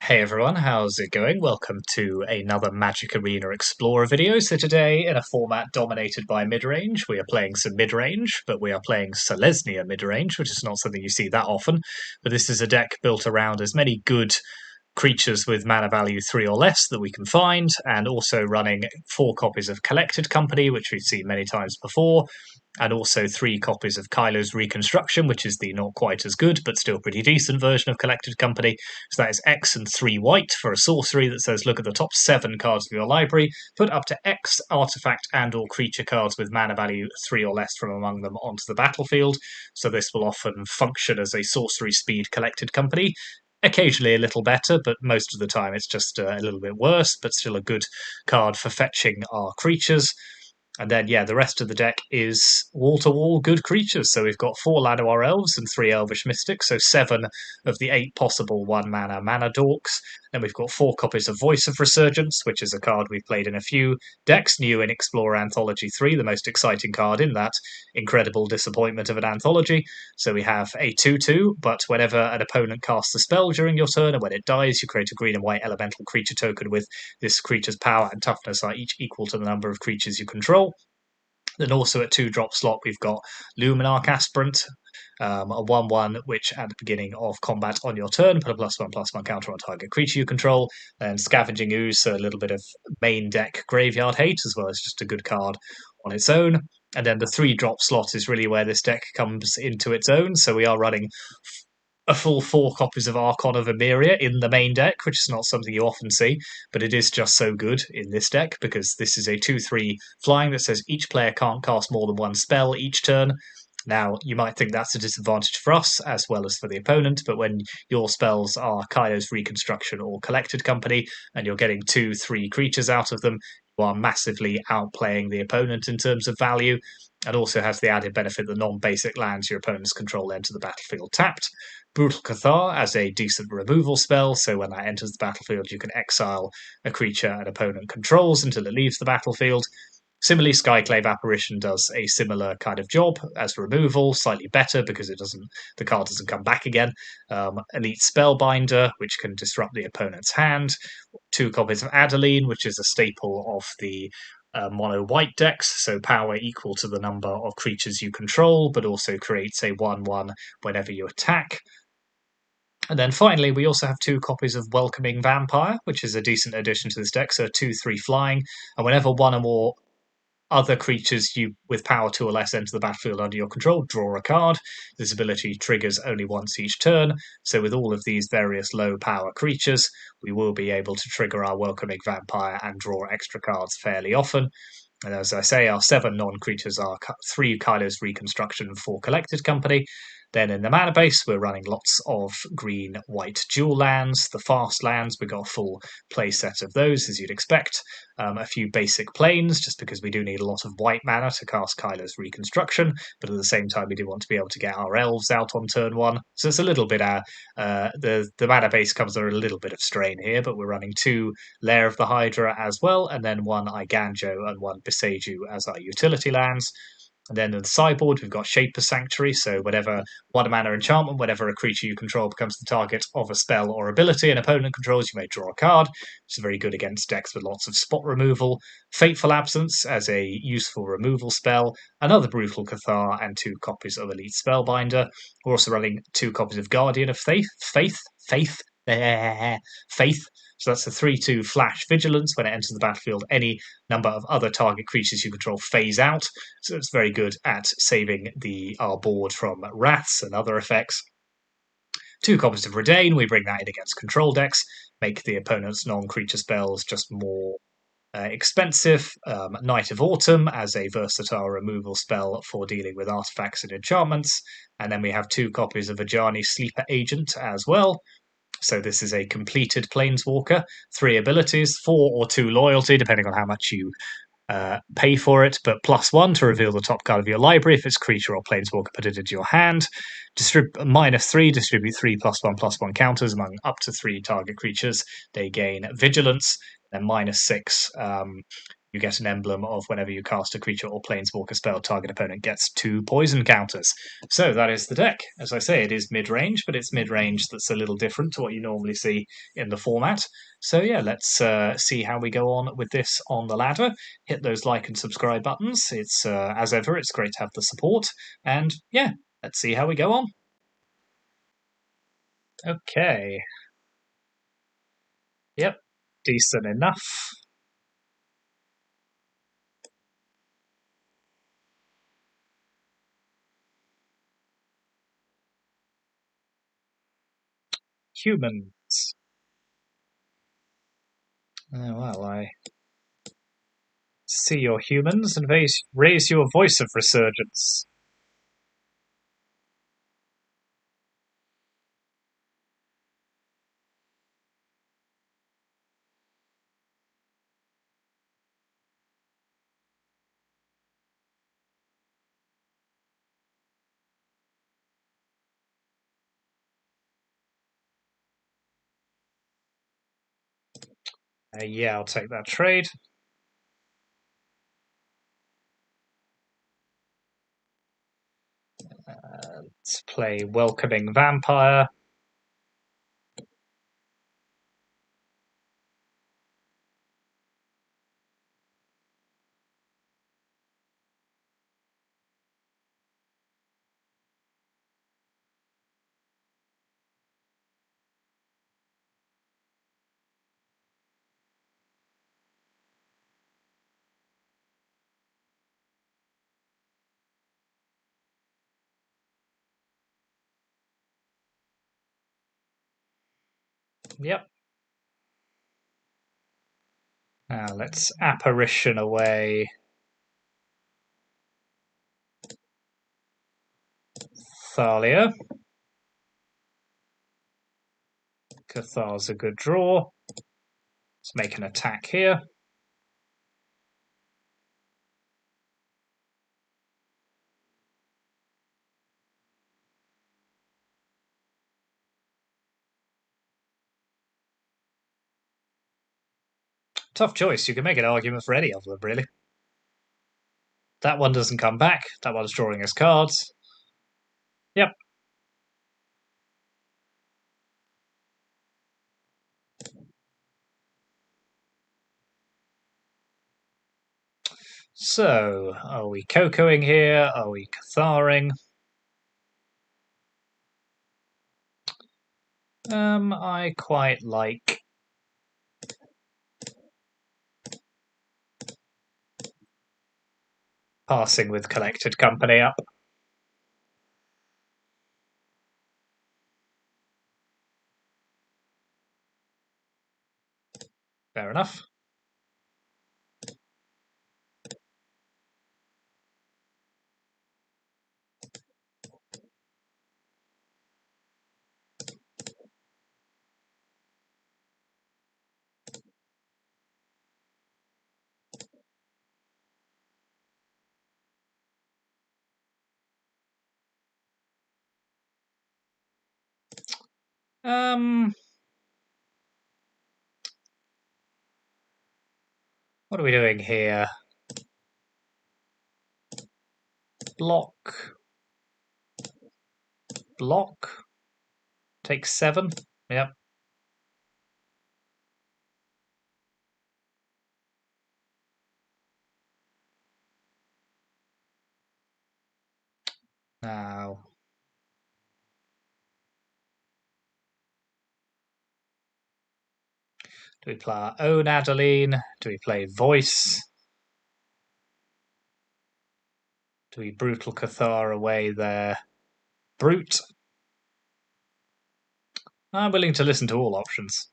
Hey everyone, how's it going? Welcome to another Magic Arena Explorer video. So today, in a format dominated by midrange, we are playing some midrange, but we are playing Selesnya midrange, which is not something you see that often. But this is a deck built around as many good creatures with mana value 3 or less that we can find, and also running 4 copies of Collected Company, which we've seen many times before, and also 3 copies of Kylo's Reconstruction, which is the not quite as good but still pretty decent version of Collected Company. So that is X and 3 white for a sorcery that says look at the top 7 cards of your library, put up to X artifact and or creature cards with mana value 3 or less from among them onto the battlefield. So this will often function as a sorcery speed Collected Company. Occasionally a little better, but most of the time it's just a little bit worse, but still a good card for fetching our creatures. And then, yeah, the rest of the deck is wall-to-wall good creatures. So we've got 4 Llanowar Elves and 3 Elvish Mystics, so 7 of the 8 possible 1-mana mana dorks. Then we've got 4 copies of Voice of Resurgence, which is a card we've played in a few decks, new in Explorer Anthology 3, the most exciting card in that incredible disappointment of an anthology. So we have a 2-2, but whenever an opponent casts a spell during your turn, and when it dies, you create a green and white elemental creature token with this creature's power and toughness are each equal to the number of creatures you control. Then also at 2-drop slot, we've got Luminarch Aspirant, a 1-1, which at the beginning of combat on your turn, put a +1/+1 counter on target creature you control. And Scavenging Ooze, so a little bit of main deck graveyard hate, as well as just a good card on its own. And then the 3-drop slot is really where this deck comes into its own. So we are running a full 4 copies of Archon of Emeria in the main deck, which is not something you often see, but it is just so good in this deck because this is a 2/3 flying that says each player can't cast more than 1 spell each turn. Now, you might think that's a disadvantage for us as well as for the opponent, but when your spells are Kylo's Reconstruction or Collected Company and you're getting 2-3 creatures out of them, you are massively outplaying the opponent in terms of value, and also has the added benefit that non-basic lands your opponents control enter the battlefield tapped. Brutal Cathar as a decent removal spell, so when that enters the battlefield, you can exile a creature an opponent controls until it leaves the battlefield. Similarly, Skyclave Apparition does a similar kind of job as removal, slightly better because the card doesn't come back again. Elite Spellbinder, which can disrupt the opponent's hand. 2 copies of Adeline, which is a staple of the mono white decks, so power equal to the number of creatures you control, but also creates a 1-1 whenever you attack. And then finally, we also have 2 copies of Welcoming Vampire, which is a decent addition to this deck. So 2/3 flying, and whenever 1 or more other creatures you with power 2 or less enter the battlefield under your control, draw a card. This ability triggers only once each turn. So with all of these various low power creatures, we will be able to trigger our Welcoming Vampire and draw extra cards fairly often. And as I say, our 7 non-creatures are 3 Kylo's Reconstruction and 4 Collected Company. Then in the mana base, we're running lots of green-white dual lands. The fast lands, we got a full play set of those, as you'd expect. A few basic planes, just because we do need a lot of white mana to cast Kylo's Reconstruction, but at the same time, we do want to be able to get our elves out on turn 1. So it's a little bit, the mana base comes under a little bit of strain here, but we're running 2 Lair of the Hydra as well, and then 1 Iganjo and 1 Beseiju as our utility lands. And then in the sideboard, we've got Shaper Sanctuary, so whenever 1 mana enchantment, whenever a creature you control becomes the target of a spell or ability an opponent controls, you may draw a card, which is very good against decks with lots of spot removal. Fateful Absence as a useful removal spell, another Brutal Cathar, and 2 copies of Elite Spellbinder. We're also running 2 copies of Guardian of Faith. So that's a 3/2 flash vigilance. When it enters the battlefield, any number of other target creatures you control phase out. So it's very good at saving our board from wraths and other effects. 2 copies of Redain, we bring that in against control decks, make the opponent's non-creature spells just more expensive. Knight of Autumn as a versatile removal spell for dealing with artifacts and enchantments. And then we have 2 copies of Ajani Sleeper Agent as well. So this is a completed Planeswalker, 3 abilities, 4 or 2 loyalty, depending on how much you pay for it, but +1 to reveal the top card of your library if it's creature or planeswalker, put it into your hand. -3, distribute 3 +1/+1 counters among up to 3 target creatures. They gain vigilance. Then -6, you get an emblem of whenever you cast a creature or planeswalker spell, target opponent gets 2 poison counters. So that is the deck. As I say, it is mid-range, but it's mid-range that's a little different to what you normally see in the format. So yeah, let's see how we go on with this on the ladder. Hit those like and subscribe buttons. It's as ever, it's great to have the support. And yeah, let's see how we go on. Okay. Yep. Decent enough. Humans. Well, I see your humans and raise your voice of resurgence. Yeah, I'll take that trade. Let's play Welcoming Vampire. Yep. Now let's Apparition away Thalia. Cathar's a good draw. Let's make an attack here. Tough choice. You can make an argument for any of them, really. That one doesn't come back. That one's drawing his cards. Yep. So, are we Cocoing here? Are we Catharing? I quite like passing with Collected Company up. Fair enough. What are we doing here? Block. Block. Take 7. Yep. Now. Do we play our own Adeline? Do we play Voice? Do we Brutal Cathar away there? Brute? I'm willing to listen to all options.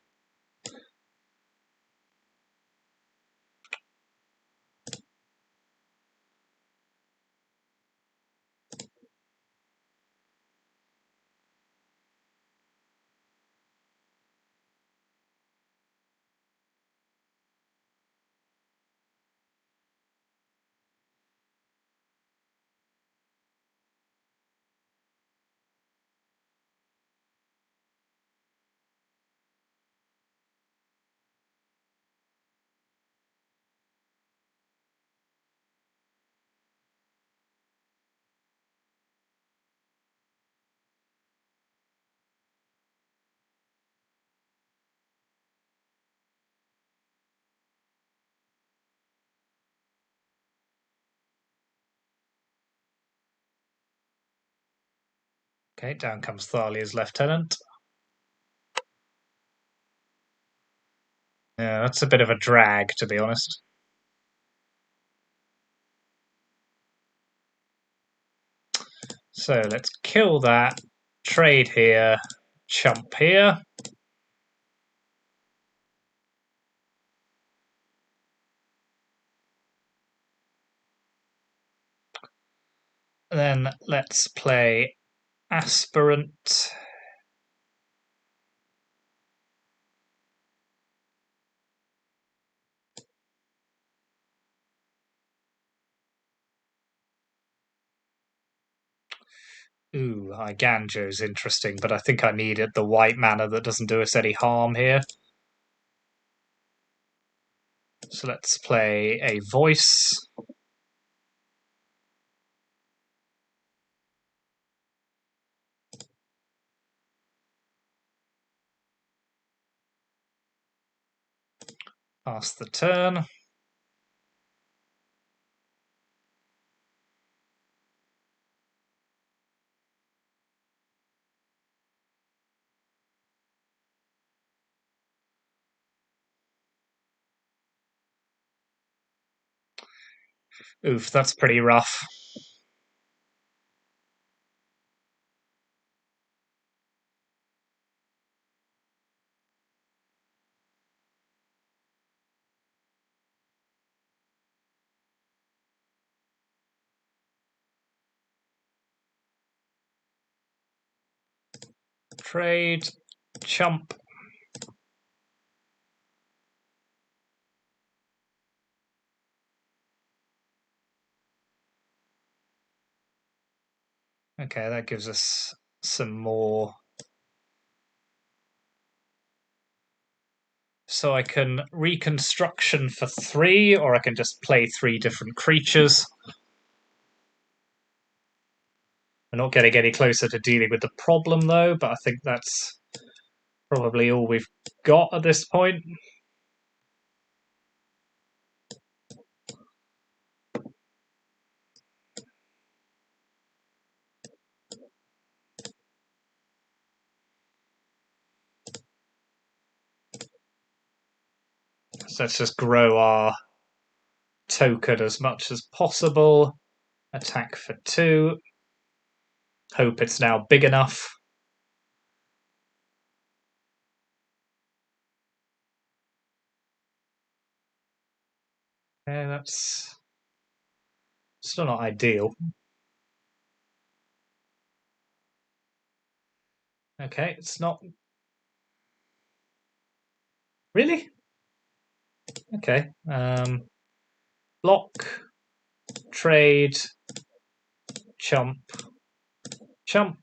Okay, down comes Thalia's lieutenant. Yeah, that's a bit of a drag, to be honest. So let's kill that, trade here, chump here. Then let's play Aspirant. Ooh, Iganjo's interesting, but I think I needed the white mana that doesn't do us any harm here. So let's play a Voice. Pass the turn. Oof, that's pretty rough. Trade, chump. Okay, that gives us some more. So I can Reconstruction for 3, or I can just play 3 different creatures. We're not getting any closer to dealing with the problem, though, but I think that's probably all we've got at this point. So let's just grow our token as much as possible. Attack for 2. Hope it's now big enough. Yeah, that's still not ideal. Okay, it's not. Really? Okay. Block, trade, chump, chump.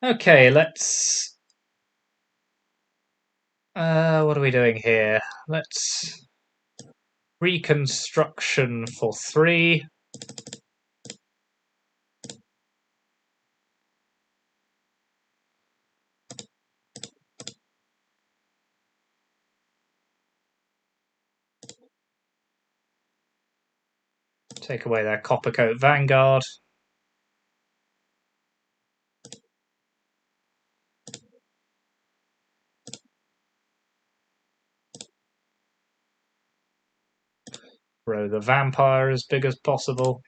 Okay, let's. What are we doing here? Let's Reconstruction for 3. Take away their Coppercoat Vanguard. Grow the vampire as big as possible.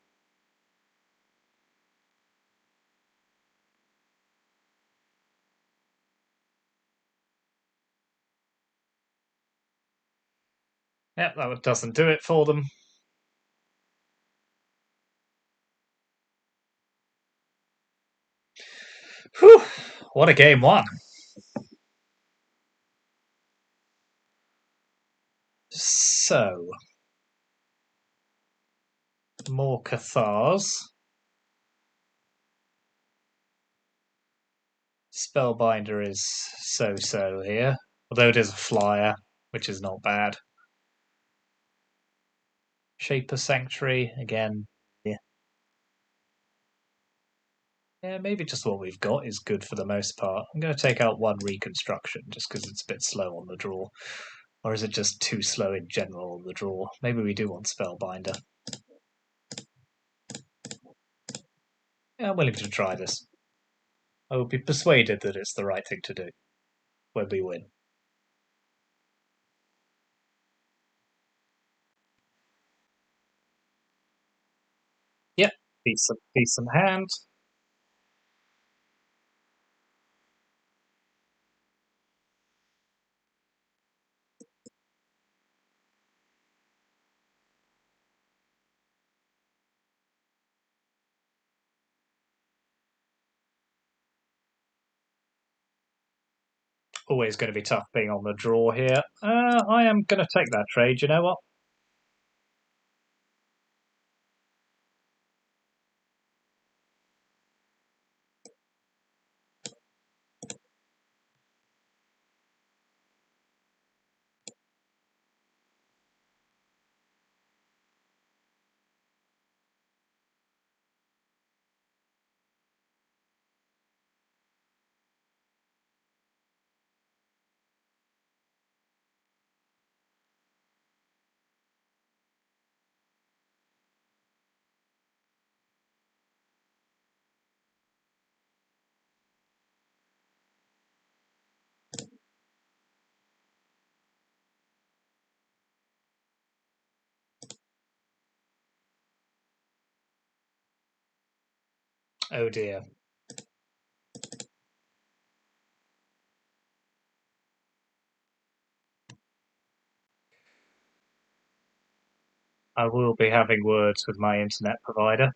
Yep, that doesn't do it for them. Whew, what a game one. So, more Cathars. Spellbinder is so-so here, although it is a flyer, which is not bad. Shaper Sanctuary, again. Yeah. Yeah, maybe just what we've got is good for the most part. I'm going to take out one Reconstruction just because it's a bit slow on the draw. Or is it just too slow in general on the draw? Maybe we do want Spellbinder. Yeah, I'm willing to try this. I will be persuaded that it's the right thing to do when we win. Yep, decent hand. Always going to be tough being on the draw here. I am going to take that trade, you know what? Oh dear. I will be having words with my internet provider.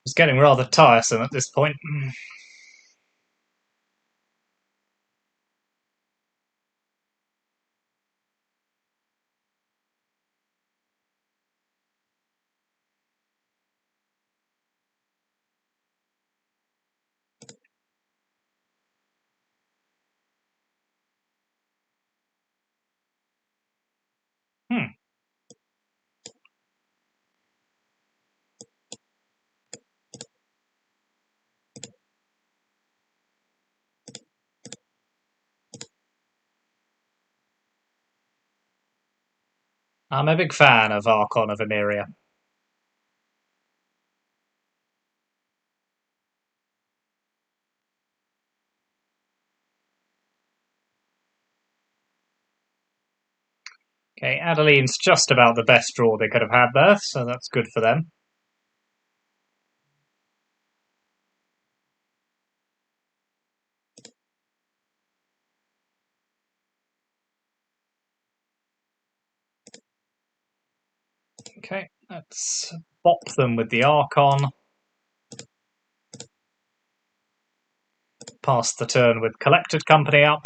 It's getting rather tiresome at this point. Hmm. I'm a big fan of Archon of Emeria. Okay, Adeline's just about the best draw they could have had there, so that's good for them. Okay, let's bop them with the Archon. Pass the turn with Collected Company up.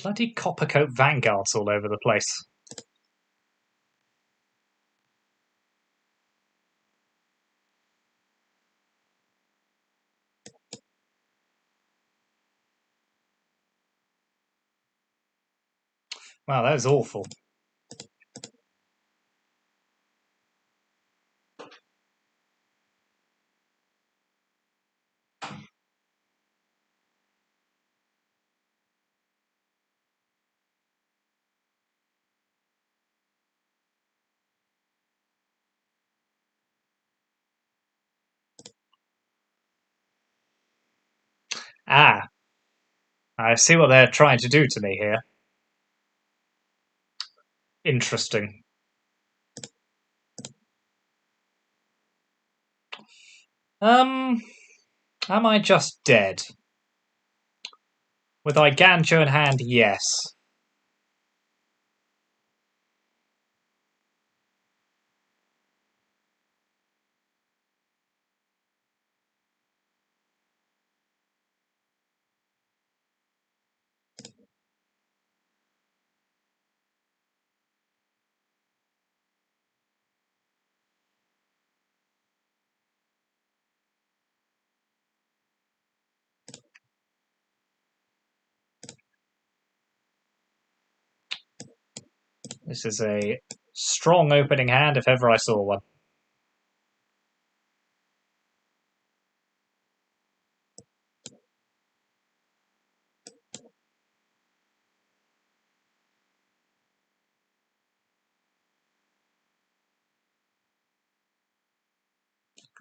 Bloody Coppercoat Vanguards all over the place. Wow, that is awful. Ah, I see what they're trying to do to me here. Interesting. Am I just dead? With Iganjo in hand, yes. This is a strong opening hand if ever I saw one.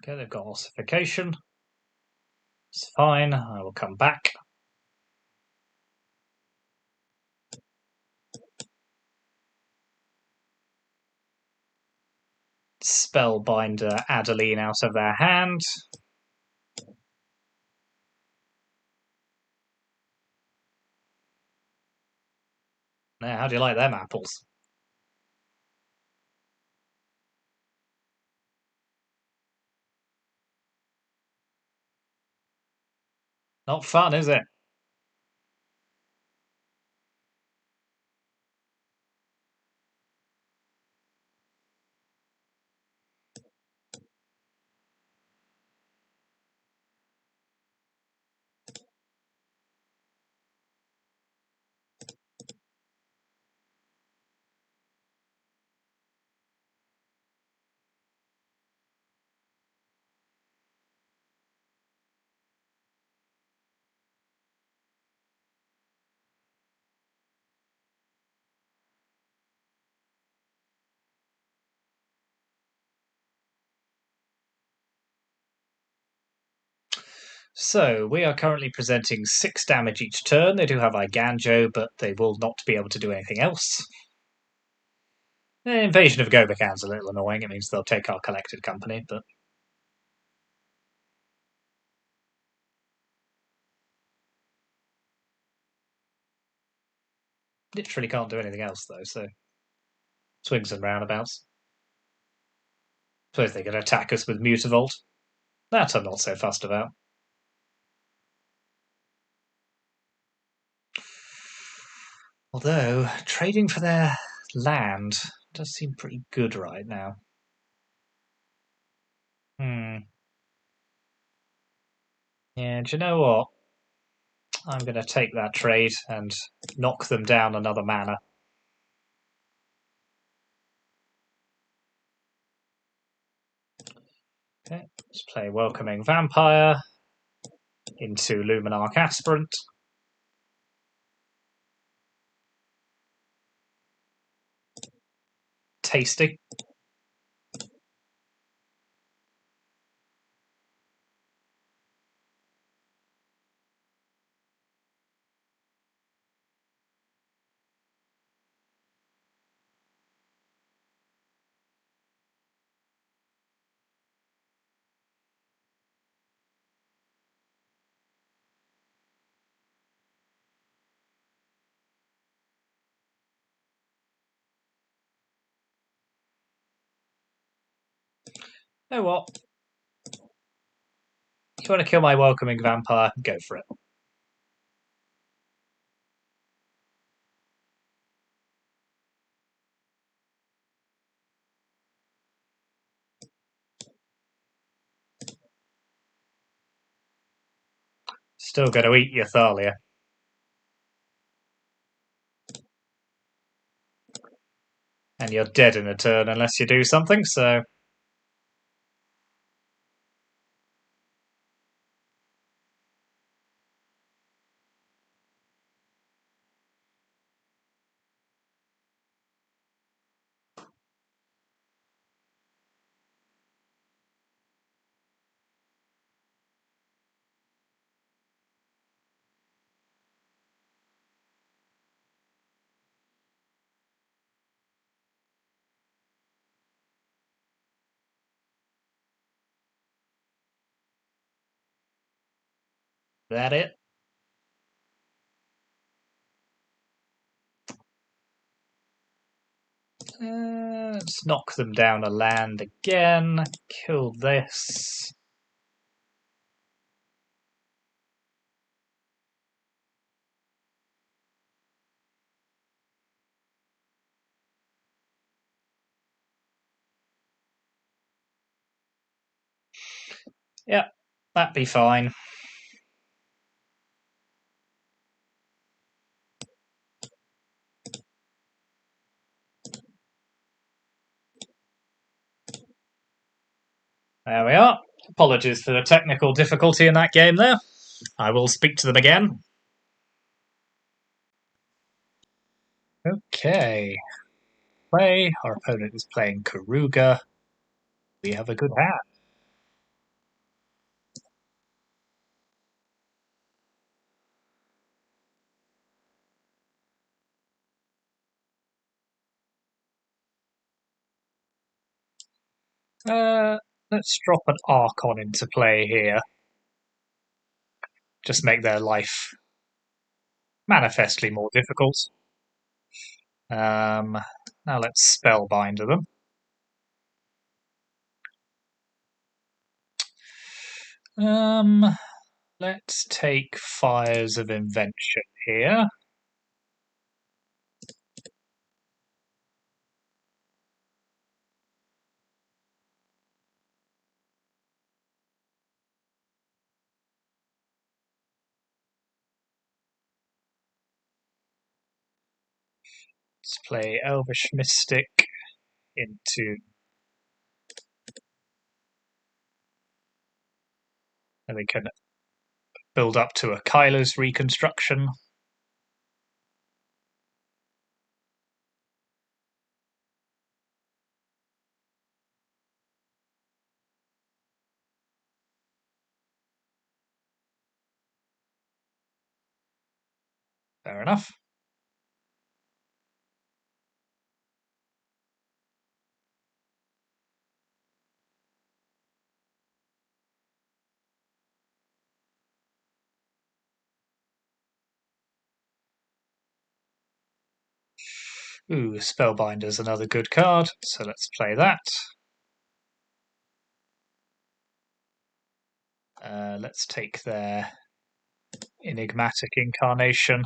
Okay, they've got ossification. It's fine. I will come back. Spellbinder Adeline out of their hand. Now, how do you like them apples? Not fun, is it? So, we are currently presenting 6 damage each turn. They do have Iganjo, but they will not be able to do anything else. The invasion of Gobakan's a little annoying. It means they'll take our collected company, but literally can't do anything else, though, so swings and roundabouts. Suppose they could attack us with Mutavolt. That I'm not so fussed about. Although, trading for their land does seem pretty good right now. Yeah, do you know what? I'm going to take that trade and knock them down another mana. Okay, let's play Welcoming Vampire into Luminarch Aspirant. Tasty. You know what? If you want to kill my Welcoming Vampire, go for it. Still going to eat your Thalia. And you're dead in a turn unless you do something, so... That it? Let's knock them down a land again. Kill this. Yep, that'd be fine. There we are. Apologies for the technical difficulty in that game there. I will speak to them again. Okay. Play. Our opponent is playing Keruga. We have a good hand. Let's drop an Archon into play here. Just make their life manifestly more difficult. Now let's Spellbinder them. Let's take Fires of Invention here. Let's play Elvish Mystic into... And we can build up to a Kayla's Reconstruction. Fair enough. Ooh, Spellbinder's another good card, so let's play that. Let's take their Enigmatic Incarnation.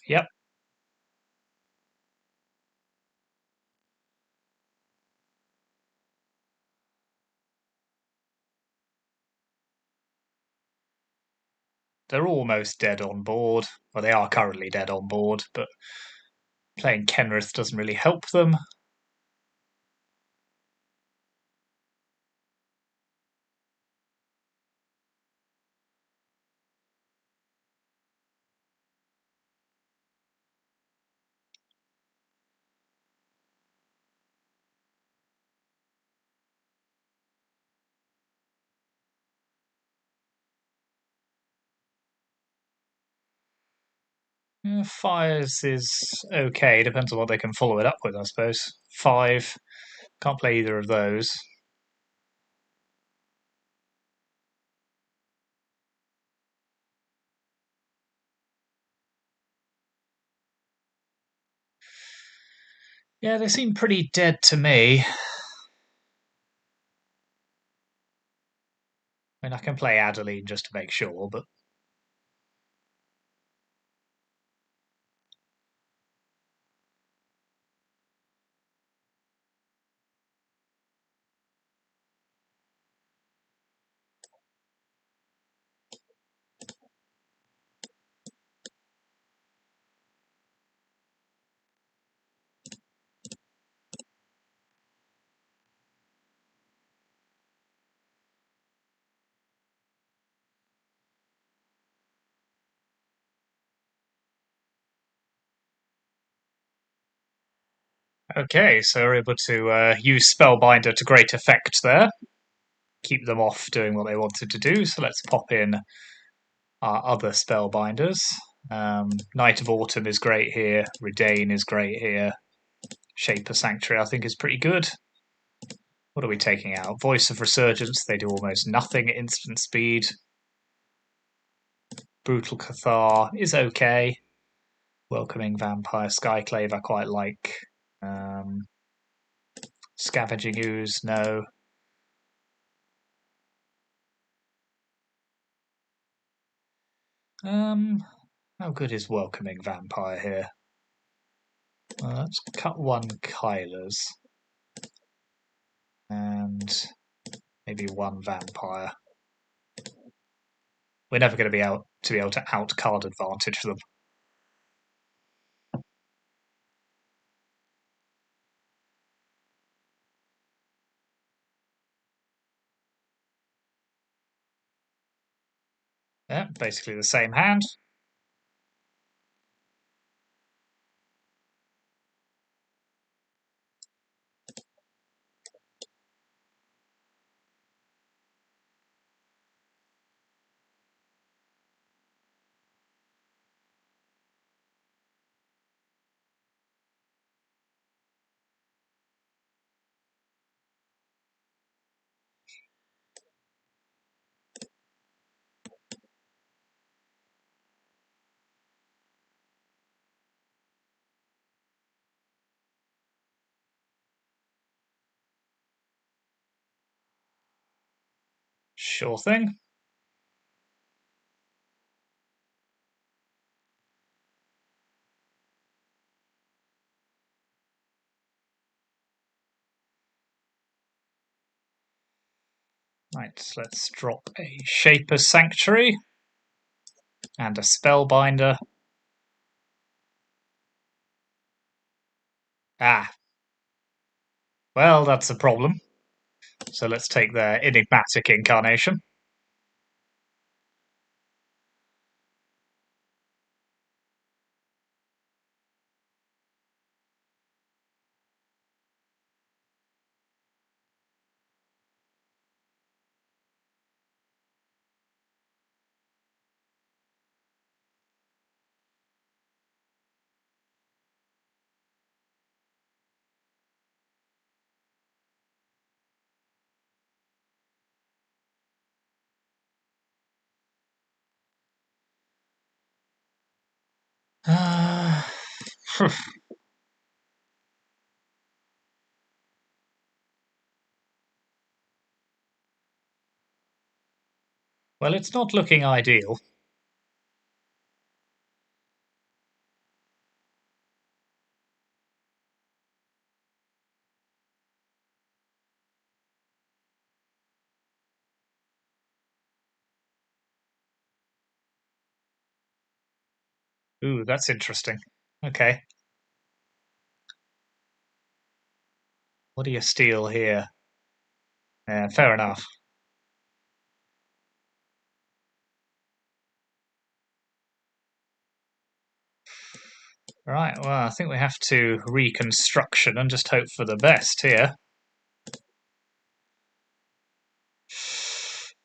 Yep. They're almost dead on board. Well, they are currently dead on board, but playing Kenrith doesn't really help them. Fires is okay, depends on what they can follow it up with, I suppose. 5, can't play either of those. Yeah, they seem pretty dead to me. I mean, I can play Adeline just to make sure, but... Okay, so we're able to use Spellbinder to great effect there. Keep them off doing what they wanted to do, so let's pop in our other Spellbinders. Night of Autumn is great here, Redain is great here, Shaper Sanctuary I think is pretty good. What are we taking out? Voice of Resurgence, they do almost nothing at instant speed. Brutal Cathar is okay. Welcoming Vampire, Skyclave I quite like. Scavenging Ooze, no. How good is Welcoming Vampire here? Let's cut one Kyla's. And maybe one Vampire. We're never going to be able to out-card advantage them. Yeah, basically the same hand. Sure thing. Right, let's drop a Shaper's Sanctuary and a Spellbinder. Ah, well, that's a problem. So let's take their Enigmatic Incarnation. Well, it's not looking ideal. Ooh, that's interesting. Okay. What do you steal here? Yeah, fair enough. Right, well, I think we have to Reconstruction and just hope for the best here.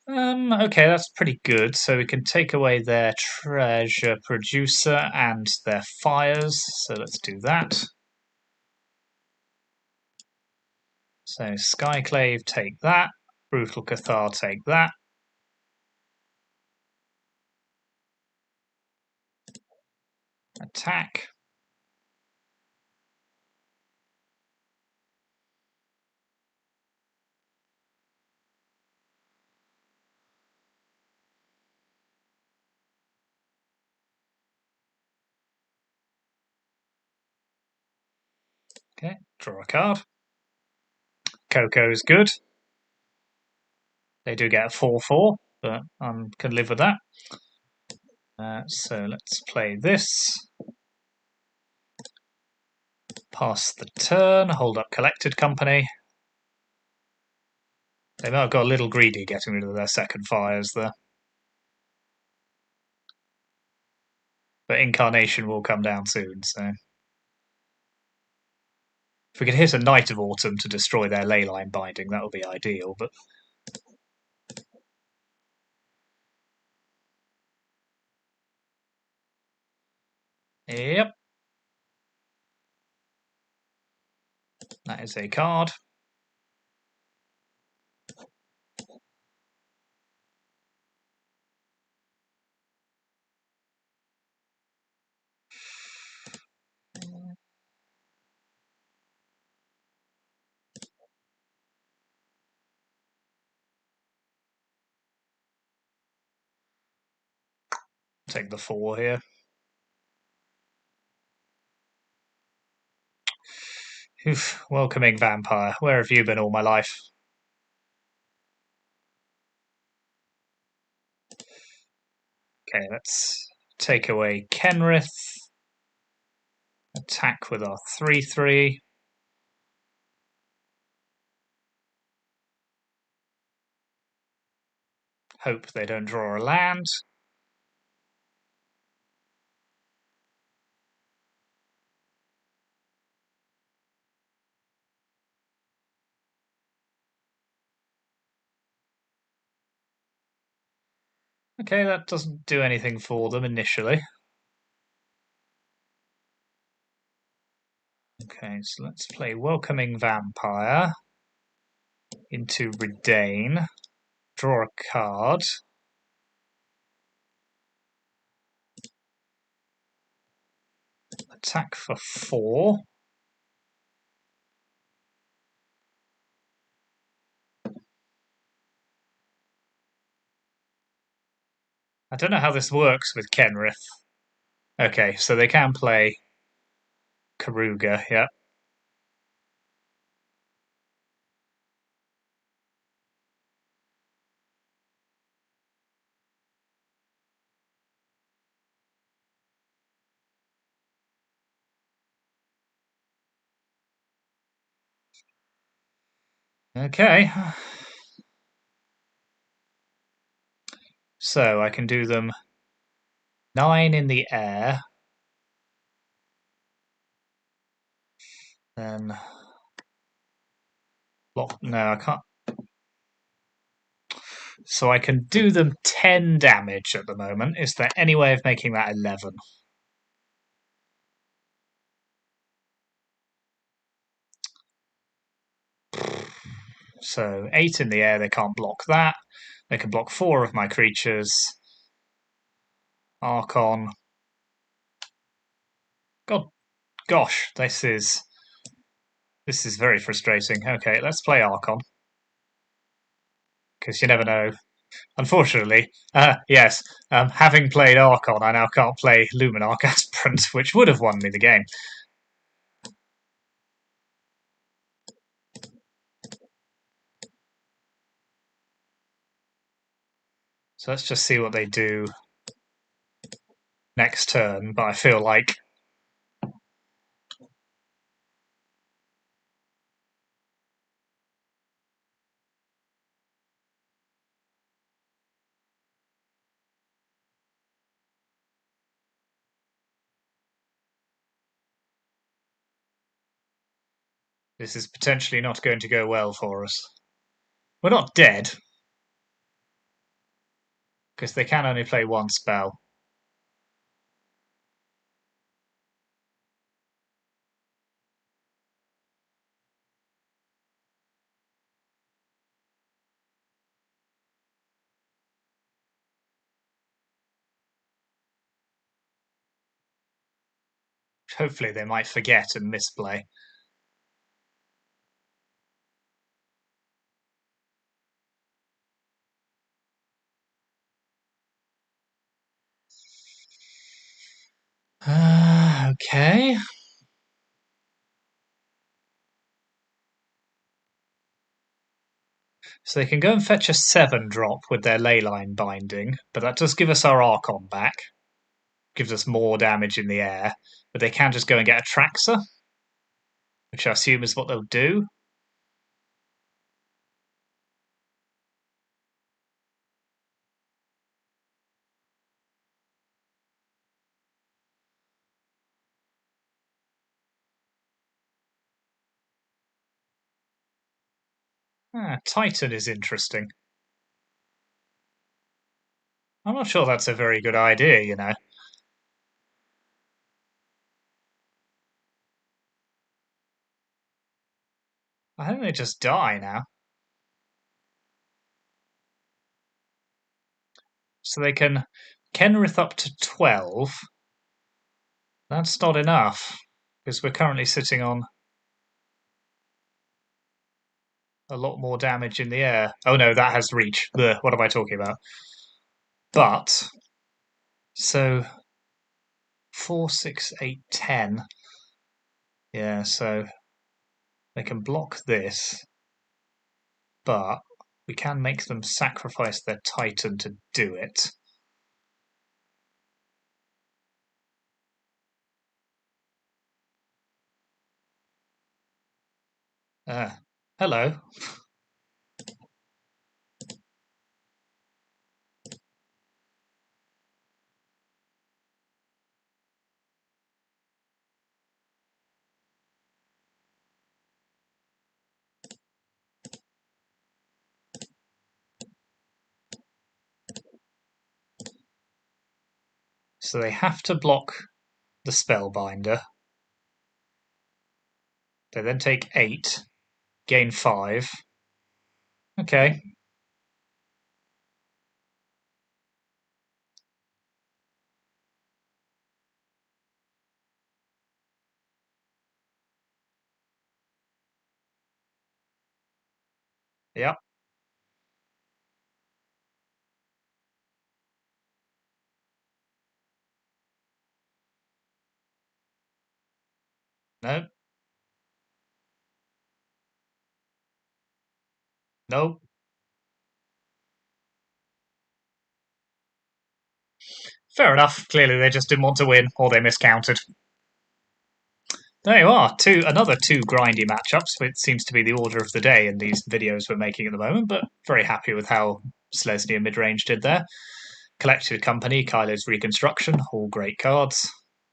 Okay, that's pretty good. So we can take away their treasure producer and their fires. So let's do that. So Skyclave, take that. Brutal Cathar, take that. Attack. Okay, draw a card. Coco's good. They do get a 4/4, but I can live with that. So let's play this. Pass the turn, hold up Collected Company. They might have got a little greedy getting rid of their second fires there. But Incarnation will come down soon, so... If we could hit a Knight of Autumn to destroy their Leyline Binding, that would be ideal, but... Yep. That is a card. Take the 4 here. Oof, welcoming vampire. Where have you been all my life? Okay, let's take away Kenrith. Attack with our 3/3. Hope they don't draw a land. Okay, that doesn't do anything for them initially. Okay, so let's play Welcoming Vampire into Redain. Draw a card. Attack for 4. I don't know how this works with Kenrith. Okay, so they can play Keruga, yeah. Okay. So I can do them 9 in the air. Then block. No, I can't. So I can do them 10 damage at the moment. Is there any way of making that 11? So 8 in the air, they can't block that. They can block 4 of my creatures. Archon. God, gosh, this is very frustrating. Okay, let's play Archon. Because you never know. Unfortunately, yes, having played Archon, I now can't play Luminarch Aspirant, which would have won me the game. So let's just see what they do next turn, but I feel like this is potentially not going to go well for us. We're not dead, because they can only play one spell. Hopefully they might forget and misplay. Okay. So they can go and fetch a 7-drop with their Leyline Binding, but that does give us our Archon back. Gives us more damage in the air. But they can just go and get a Traxer, which I assume is what they'll do. Titan is interesting. I'm not sure that's a very good idea, you know. I think they just die now. So they can Kenrith up to 12. That's not enough, because we're currently sitting on a lot more damage in the air. Oh no, that has reach. What am I talking about? But So 4, 6, 8, 10. Yeah, so they can block this, but we can make them sacrifice their Titan to do it. Hello. So they have to block the Spellbinder. They then take 8, gain 5. Okay. Yep. No. No. Fair enough. Clearly they just didn't want to win, or they miscounted. There you are. Another two grindy matchups, which seems to be the order of the day in these videos we're making at the moment, but very happy with how Selesnya Midrange did there. Collected Company, Kayla's Reconstruction, all great cards.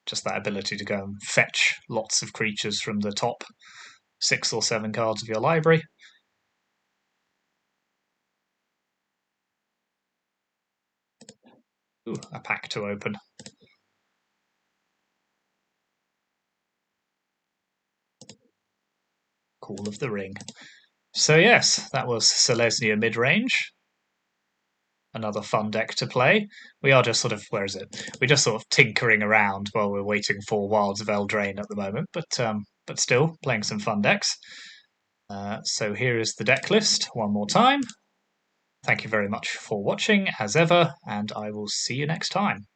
Just that ability to go and fetch lots of creatures from the top 6 or 7 cards of your library. Ooh, a pack to open. Call of the Ring. So yes, that was Selesnya Midrange. Another fun deck to play. We are just sort of, where is it? We're just sort of tinkering around while we're waiting for Wilds of Eldraine at the moment, but still playing some fun decks. So here is the deck list one more time. Thank you very much for watching, as ever, and I will see you next time.